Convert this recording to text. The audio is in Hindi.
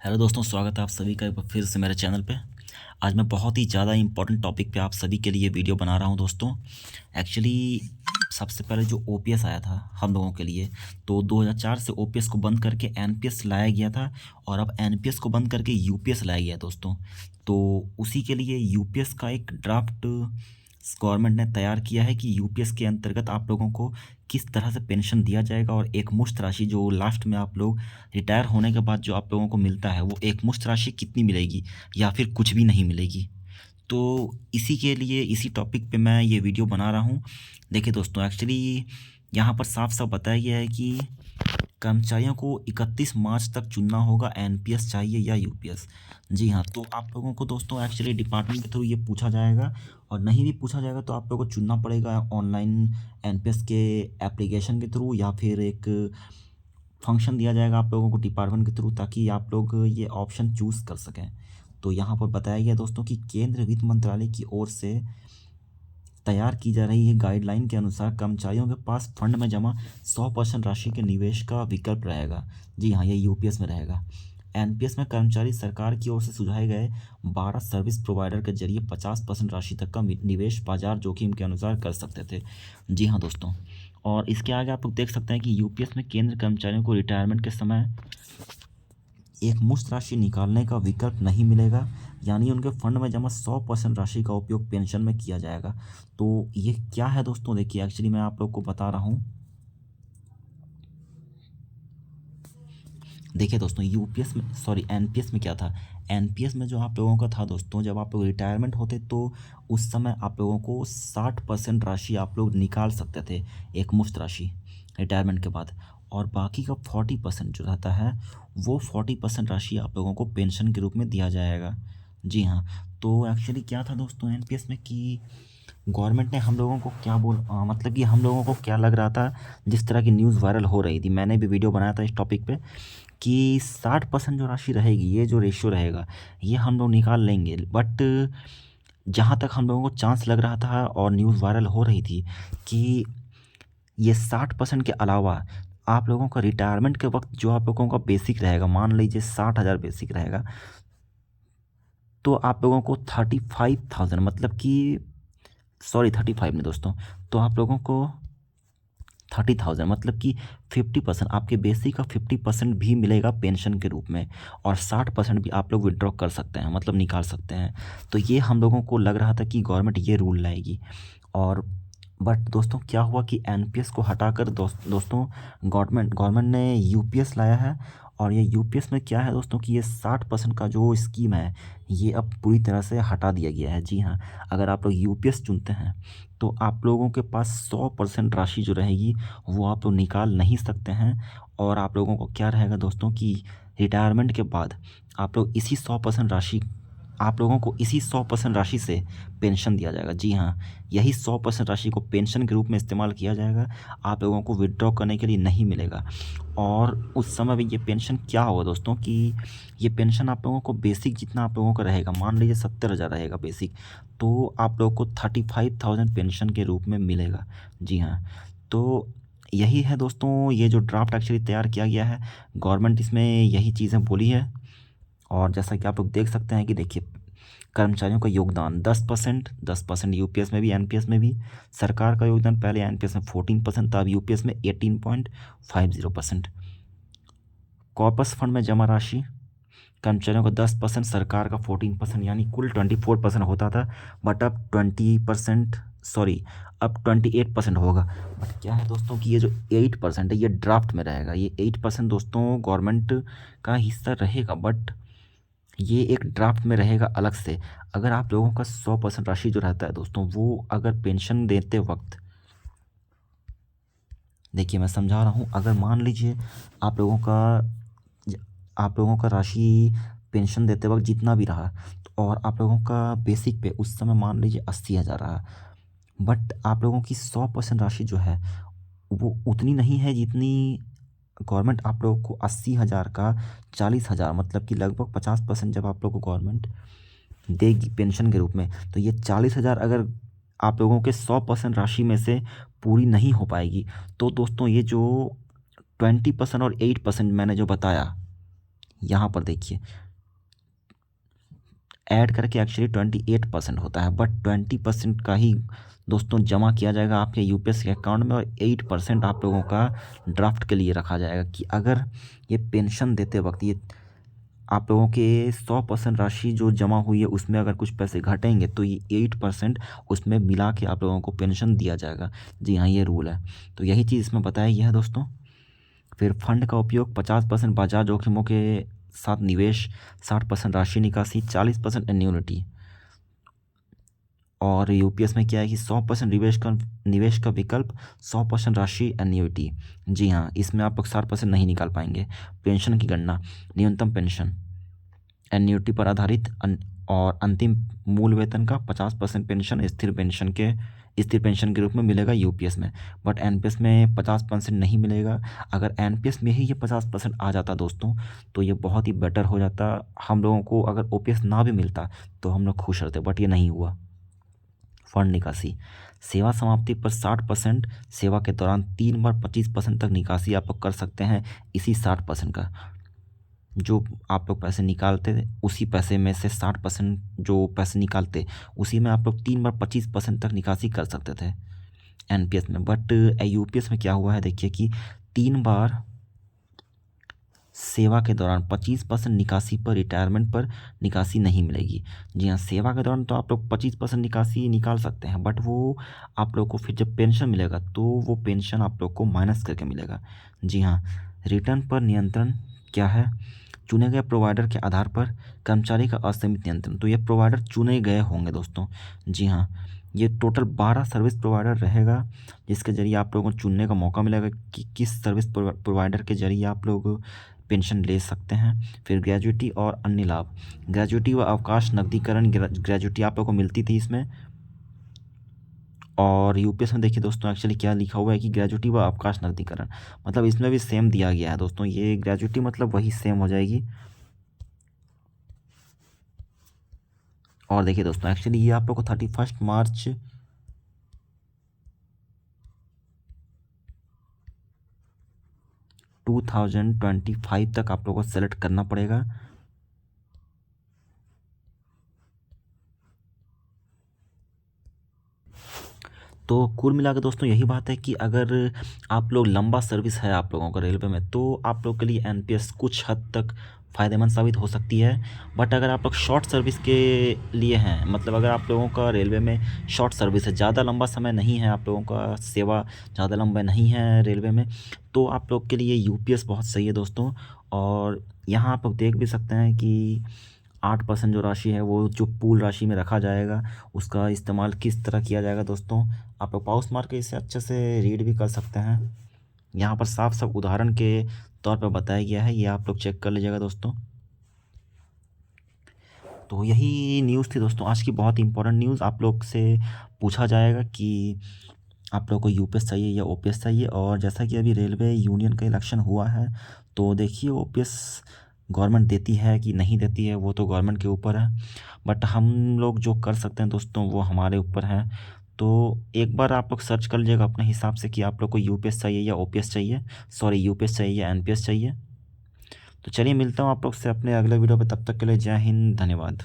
हेलो दोस्तों, स्वागत है आप सभी का एक बार फिर से मेरे चैनल पे। आज मैं बहुत ही ज़्यादा इम्पोर्टेंट टॉपिक पे आप सभी के लिए वीडियो बना रहा हूँ दोस्तों। एक्चुअली सबसे पहले जो ओपीएस आया था हम लोगों के लिए, तो 2004 से ओपीएस को बंद करके एनपीएस लाया गया था और अब एनपीएस को बंद करके यूपीएस लाया गया है दोस्तों। तो उसी के लिए यूपीएस का एक ड्राफ्ट गवर्नमेंट ने तैयार किया है कि यूपीएस के अंतर्गत आप लोगों को किस तरह से पेंशन दिया जाएगा और एक मुश्त राशि जो लास्ट में आप लोग रिटायर होने के बाद जो आप लोगों को मिलता है वो एक मुश्त राशि कितनी मिलेगी या फिर कुछ भी नहीं मिलेगी। तो इसी के लिए इसी टॉपिक पे मैं ये वीडियो बना रहा हूँ। देखिए दोस्तों, एक्चुअली यहाँ पर साफ साफ बताया गया है कि कर्मचारियों को 31 मार्च तक चुनना होगा एनपीएस चाहिए या यूपीएस। जी हाँ, तो आप लोगों को दोस्तों एक्चुअली डिपार्टमेंट के थ्रू ये पूछा जाएगा और नहीं भी पूछा जाएगा तो आप लोगों को चुनना पड़ेगा ऑनलाइन एनपीएस के एप्लीकेशन के थ्रू या फिर एक फंक्शन दिया जाएगा आप लोगों को डिपार्टमेंट के थ्रू ताकि आप लोग ये ऑप्शन चूज़ कर सकें। तो यहाँ पर बताया गया दोस्तों कि केंद्र वित्त मंत्रालय की ओर से तैयार की जा रही है गाइडलाइन के अनुसार कर्मचारियों के पास फंड में जमा 100% राशि के निवेश का विकल्प रहेगा। जी हाँ, ये यूपीएस में रहेगा। एनपीएस में कर्मचारी सरकार की ओर से सुझाए गए 12 सर्विस प्रोवाइडर के जरिए 50% राशि तक का निवेश बाजार जोखिम के अनुसार कर सकते थे। जी हाँ दोस्तों, और इसके आगे आप लोग देख सकते हैं कि यूपीएस में केंद्र कर्मचारियों को रिटायरमेंट के समय एक मुश्त राशि निकालने का विकल्प नहीं मिलेगा, यानी उनके फंड में जमा 100% राशि का उपयोग पेंशन में किया जाएगा। तो ये क्या है दोस्तों, देखिए एक्चुअली मैं आप लोग को बता रहा हूँ। देखिए दोस्तों, यूपीएस में सॉरी एनपीएस में क्या था। एनपीएस में जो आप लोगों का था दोस्तों, जब आप लोग रिटायरमेंट होते तो उस समय आप लोगों को 60% राशि आप लोग निकाल सकते थे, एक मुश्त राशि रिटायरमेंट के बाद। और बाकी का 40% जो रहता है वो 40% राशि आप लोगों को पेंशन के रूप में दिया जाएगा। जी हाँ, तो एक्चुअली क्या था दोस्तों एनपीएस में कि गवर्नमेंट ने हम लोगों को क्या मतलब कि हम लोगों को क्या लग रहा था, जिस तरह की न्यूज़ वायरल हो रही थी, मैंने भी वीडियो बनाया था इस टॉपिक पे कि 60% जो राशि रहेगी, ये जो रेशियो रहेगा ये हम लोग निकाल लेंगे। बट जहाँ तक हम लोगों को चांस लग रहा था और न्यूज़ वायरल हो रही थी कि ये 60% के अलावा आप लोगों का रिटायरमेंट के वक्त जो आप लोगों का बेसिक रहेगा, मान लीजिए 60,000 बेसिक रहेगा, तो आप लोगों को 35,000 मतलब कि सॉरी 35 नहीं दोस्तों, तो आप लोगों को 30,000 मतलब कि 50% आपके बेसिक का 50% भी मिलेगा पेंशन के रूप में और 60% भी आप लोग विड्रॉ कर सकते हैं, मतलब निकाल सकते हैं। तो ये हम लोगों को लग रहा था कि गवर्नमेंट ये रूल लाएगी। और बट दोस्तों क्या हुआ कि एनपीएस को हटाकर दोस्तों गवर्नमेंट ने यूपीएस लाया है। और ये यूपीएस में क्या है दोस्तों कि ये 60% का जो स्कीम है ये अब पूरी तरह से हटा दिया गया है। जी हाँ, अगर आप लोग यूपीएस चुनते हैं तो आप लोगों के पास 100% राशि जो रहेगी वो आप लोग निकाल नहीं सकते हैं। और आप लोगों को क्या रहेगा दोस्तों कि रिटायरमेंट के बाद आप लोग इसी 100% राशि आप लोगों को इसी 100% राशि से पेंशन दिया जाएगा। जी हाँ, यही 100% राशि को पेंशन के रूप में इस्तेमाल किया जाएगा, आप लोगों को विड्रॉ करने के लिए नहीं मिलेगा। और उस समय भी ये पेंशन क्या होगा दोस्तों कि ये पेंशन आप लोगों को बेसिक जितना आप लोगों का रहेगा, मान लीजिए 70,000 रहेगा बेसिक, तो आप लोगों को 35,000 पेंशन के रूप में मिलेगा। जी हाँ, तो यही है दोस्तों, ये जो ड्राफ्ट एक्चुअली तैयार किया गया है, गवर्नमेंट इसमें यही चीज़ें बोली है। और जैसा कि आप लोग देख सकते हैं कि देखिए कर्मचारियों का योगदान 10% यूपीएस में भी एनपीएस में भी। सरकार का योगदान पहले एनपीएस में 14% था, अब यूपीएस में 18.50%। कॉर्पस फंड में जमा राशि कर्मचारियों का 10%, सरकार का 14%, यानी कुल 24% होता था। बट अब 20% सॉरी अब 28% होगा। बट क्या है दोस्तों कि ये जो 8% है ये ड्राफ्ट में रहेगा। ये 8% दोस्तों गवर्नमेंट का हिस्सा रहेगा, बट ये एक ड्राफ्ट में रहेगा अलग से। अगर आप लोगों का 100% राशि जो रहता है दोस्तों, वो अगर पेंशन देते वक्त, देखिए मैं समझा रहा हूँ, अगर मान लीजिए आप लोगों का आप लोगों का राशि पेंशन देते वक्त जितना भी रहा, तो और आप लोगों का बेसिक पे उस समय मान लीजिए 80,000 रहा, बट आप लोगों की 100% राशि जो है वो उतनी नहीं है जितनी गवर्नमेंट आप लोगों को 80,000 का 40,000 मतलब कि लगभग 50% जब आप लोग को गवर्नमेंट देगी पेंशन के रूप में, तो ये 40,000 अगर आप लोगों के 100% राशि में से पूरी नहीं हो पाएगी, तो दोस्तों ये जो 20% और 8% मैंने जो बताया, यहाँ पर देखिए ऐड करके एक्चुअली 28% होता है, बट 20% का ही दोस्तों जमा किया जाएगा आपके यूपीएस के अकाउंट में, और 8% आप लोगों का ड्राफ्ट के लिए रखा जाएगा कि अगर ये पेंशन देते वक्त ये आप लोगों के 100% राशि जो जमा हुई है उसमें अगर कुछ पैसे घटेंगे तो ये 8% उसमें मिला के आप लोगों को पेंशन दिया जाएगा। जी हाँ, ये रूल है। तो यही चीज़ इसमें बताया गया है दोस्तों। फिर फंड का उपयोग 50% बाजार जोखिमों के साथ निवेश, 60% राशि निकासी, 40% एन्युनिटी। और यूपीएस में क्या है कि 100% निवेश का विकल्प, 100% राशि एन्युइटी। जी हाँ, इसमें आप लोग 60% नहीं निकाल पाएंगे। पेंशन की गणना, न्यूनतम पेंशन एन्युइटी पर आधारित और अंतिम मूल वेतन का 50% पेंशन स्थिर पेंशन के रूप में मिलेगा यूपीएस में। बट एनपीएस में 50% नहीं मिलेगा। अगर एनपीएस में ही ये 50% आ जाता दोस्तों तो ये बहुत ही बेटर हो जाता। हम लोगों को अगर ओपीएस ना भी मिलता तो हम लोग खुश रहते, बट ये नहीं हुआ। फंड निकासी, सेवा समाप्ति पर 60%, सेवा के दौरान 3 बार 25% तक निकासी आप लोग कर सकते हैं। इसी 60% का जो आप लोग पैसे निकालते थे उसी पैसे में से 60% जो पैसे निकालते उसी में आप लोग 3 बार 25% तक निकासी कर सकते थे एनपीएस में। बट यूपीएस में क्या हुआ है देखिए कि 3 बार सेवा के दौरान 25% निकासी पर रिटायरमेंट पर निकासी नहीं मिलेगी। जी हाँ, सेवा के दौरान तो आप लोग 25% निकासी निकाल सकते हैं, बट वो आप लोग को फिर जब पेंशन मिलेगा तो वो पेंशन आप लोग को माइनस करके मिलेगा। जी हाँ, रिटर्न पर नियंत्रण क्या है? चुने गए प्रोवाइडर के आधार पर कर्मचारी का असीमित नियंत्रण। तो ये प्रोवाइडर चुने गए होंगे दोस्तों। जी हाँ, ये टोटल 12 सर्विस प्रोवाइडर रहेगा जिसके ज़रिए आप लोगों को चुनने का मौका मिलेगा कि किस सर्विस प्रोवाइडर के ज़रिए आप लोग पेंशन ले सकते हैं। फिर ग्रेजुइटी और अन्य लाभ, ग्रेजुइटी व अवकाश नकदीकरण, ग्रेजुइटी आप लोग को मिलती थी इसमें। और यूपीएस में देखिए दोस्तों एक्चुअली क्या लिखा हुआ है कि ग्रेजुइटी व अवकाश नकदीकरण, मतलब इसमें भी सेम दिया गया है दोस्तों। ये ग्रेजुइटी मतलब वही सेम हो जाएगी। और देखिए दोस्तों एक्चुअली ये आप लोग को 31 मार्च 2025 तक आप लोगों को सेलेक्ट करना पड़ेगा। तो कुल मिला के दोस्तों यही बात है कि अगर आप लोग लंबा सर्विस है आप लोगों का रेलवे में तो आप लोग के लिए एनपीएस कुछ हद तक फ़ायदेमंद साबित हो सकती है। बट अगर आप लोग शॉर्ट सर्विस के लिए हैं, मतलब अगर आप लोगों का रेलवे में शॉर्ट सर्विस है, ज़्यादा लंबा समय नहीं है, आप लोगों का सेवा ज़्यादा लंबा नहीं है रेलवे में, तो आप लोग के लिए यूपीएस बहुत सही है दोस्तों। और यहाँ आप लोग देख भी सकते हैं कि 8% जो राशि है वो जो पूल राशि में रखा जाएगा उसका इस्तेमाल किस तरह किया जाएगा दोस्तों। आप लोग पॉज मार के इसे अच्छे से रीड भी कर सकते हैं। यहाँ पर साफ साफ उदाहरण के तौर पर बताया गया है, ये आप लोग चेक कर लीजिएगा दोस्तों। तो यही न्यूज़ थी दोस्तों आज की, बहुत इंपॉर्टेंट न्यूज़। आप लोग से पूछा जाएगा कि आप लोग को यूपीएस चाहिए या ओपीएस चाहिए। और जैसा कि अभी रेलवे यूनियन का इलेक्शन हुआ है तो देखिए ओपीएस गवर्नमेंट देती है कि नहीं देती है वो तो गवर्नमेंट के ऊपर है, बट हम लोग जो कर सकते हैं दोस्तों वो हमारे ऊपर है। तो एक बार आप लोग सर्च कर लीजिएगा अपने हिसाब से कि आप लोग को यूपीएस चाहिए या ओपीएस चाहिए, सॉरी यूपीएस चाहिए या एनपीएस चाहिए। तो चलिए मिलता हूँ आप लोग से अपने अगले वीडियो पे, तब तक के लिए जय हिंद, धन्यवाद।